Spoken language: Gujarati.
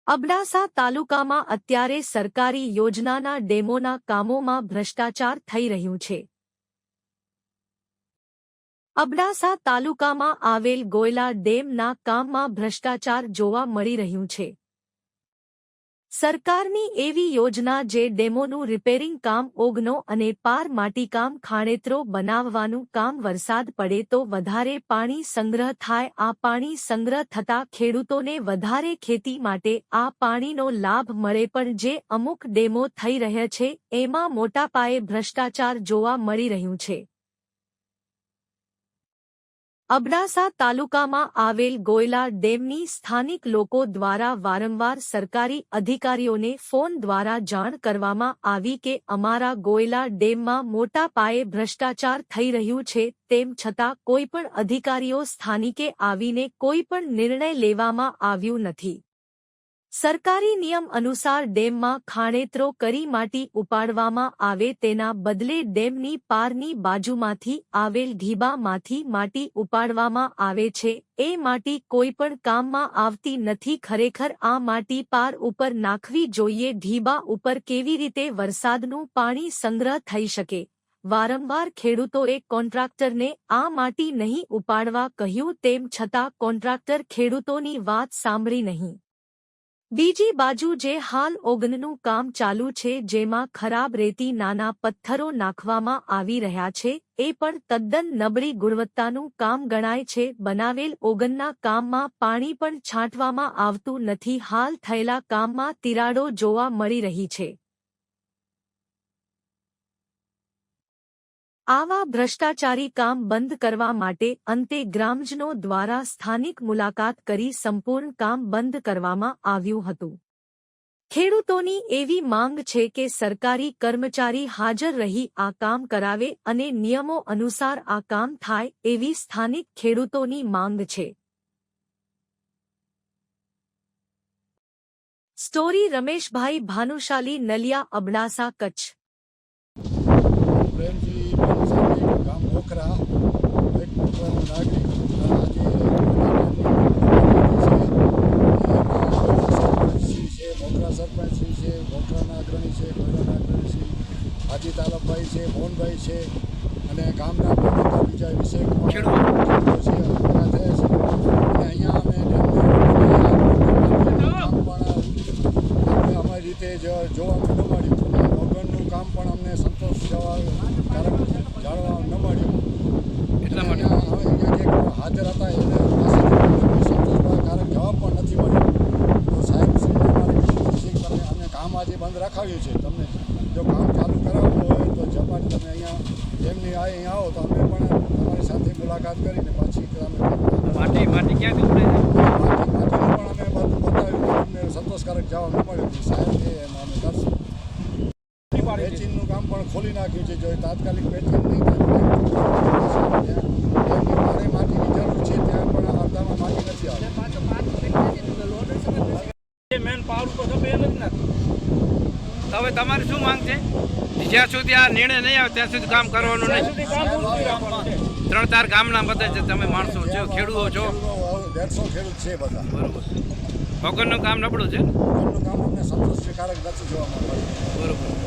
અબડાસા તાલુકામાં અત્યારે સરકારી યોજનાના ડેમોના કામોમાં ભ્રષ્ટાચાર થઈ રહ્યું છે। અબડાસા તાલુકામાં આવેલ ગોયલા ડેમના કામમાં ભ્રષ્ટાચાર જોવા મળી રહ્યું છે। સરકારની એવી યોજના જે ડેમોનું રિપેરિંગ કામ ઓગનો અને પાર માટીકામ ખાણેતરો બનાવવાનું કામ વરસાદ પડે તો વધારે પાણી સંગ્રહ થાય। આ પાણી સંગ્રહ થતાં ખેડૂતોને વધારે ખેતી માટે આ પાણીનો લાભ મળે, પણ જે અમુક ડેમો થઈ રહ્યા છે એમાં મોટા પાયે ભ્રષ્ટાચાર જોવા મળી રહ્યું છે। અબડાસા તાલુકામાં આવેલ ગોયલા ડેમની સ્થાનિક લોકો દ્વારા વારંવાર સરકારી અધિકારીઓને ફોન દ્વારા જાણ કરવામાં આવી કે અમારા ગોયલા ડેમમાં મોટા પાયે ભ્રષ્ટાચાર થઈ રહ્યું છે, તેમ છતાં કોઈપણ અધિકારીઓ સ્થાનિકે આવીને કોઈપણ નિર્ણય લેવામાં આવ્યું નથી। સરકારી નિયમ અનુસાર ડેમમાં ખાણેતરો કરી માટી ઉપાડવામાં આવે, તેના બદલે ડેમની પારની બાજુમાંથી આવેલ ઢીબામાંથી માટી ઉપાડવામાં આવે છે। એ માટી કોઈપણ કામમાં આવતી નથી। ખરેખર આ માટી પાર ઉપર નાખવી જોઈએ। ઢીબા ઉપર કેવી રીતે વરસાદનું પાણી સંગ્રહ થઈ શકે? વારંવાર ખેડૂતોએ કોન્ટ્રાક્ટરને આ માટી નહીં ઉપાડવા કહ્યું, તેમ છતાં કોન્ટ્રાક્ટર ખેડૂતોની વાત સાંભળી નહીં। બીજી બાજુ જે હાલ ઓગનનું કામ ચાલુ છે, જેમાં ખરાબ રેતી નાના પથ્થરો નાખવામાં આવી રહ્યા છે, એ પણ તદ્દન નબળી ગુણવત્તાનું કામ ગણાય છે। બનાવેલ ઓગનના કામમાં પાણી પણ છાંટવામાં આવતું નથી। હાલ થયેલા કામમાં તિરાડો જોવા મળી રહી છે। આવા ભ્રષ્ટાચારી કામ બંધ કરવા માટે અંતે ગ્રામજનો દ્વારા સ્થાનિક મુલાકાત કરી સંપૂર્ણ કામ બંધ કરવામાં આવ્યું હતું। ખેડૂતોની એવી માંગ છે કે સરકારી કર્મચારી હાજર રહી આ કામ કરાવે અને નિયમો અનુસાર આ કામ થાય, એવી સ્થાનિક ખેડૂતોની માંગ છે। સ્ટોરી રમેશભાઈ ભાનુશાલી, નલિયા, અબડાસા, કચ્છ। ગામ મોખરા એક મોખરાનો નાગરિક છે, મોખરા સરપંચશ્રી છે, મોખરાના અગ્રણી છે, ગોયલાના અગ્રણી શ્રી હાજી તાલબભાઈ છે, મોહનભાઈ છે અને ગામના બીજા વિષય છે થયા છે। અને અહીંયા અમે અમારી રીતે જોવા ન મળ્યું અને ઓગનનું કામ પણ અમને સંતોષકારક જાણવા ન મળ્યું। એટલા માટે અહીંયા હાજર હતા એને સંતોષકારક જવાબ પણ નથી મળ્યો। તો સાહેબ શ્રીને મારી વિનંતી છે કે અમે કામ આજે બંધ રાખાવ્યું છે, તમને જો કામ ચાલુ કરાવવું હોય તો ઝપાટ તમે અહીંયા એમની અહીંયા આવો તો અમે પણ તમારી સાથે મુલાકાત કરીને પાછી માટી ક્યાંથી ઉડે છે? માટીનું પણ અમે બધું બતાવ્યું, અમને સંતોષકારક જવાબ ન મળ્યો કે સાહેબ કે એમાં અમે કરશું। પેચિંગનું કામ પણ ખોલી નાખ્યું છે, જો તાત્કાલિક પેચિંગ નહીં થાય એમની માટીની જરૂર છે, ત્યાં પણ અડધામાં માટી નથી આવતી। મેન પાવર ઉપર તો બેન જ નથી। હવે તમારી શું માંગ છે? જ્યાં સુધી આ નિર્ણય નહીં આવે ત્યાં સુધી કામ કરવાનું નહીં। 3-4 ગામના બધા છે, તમે માણસો છો, ખેડૂતો છો, 150 ખેડૂત છે બધા, બરોબર। વગરનું કામ નબળું છે, વગરનું કામ અમને સંતોષકારક નથી જોવા મળે, બરોબર।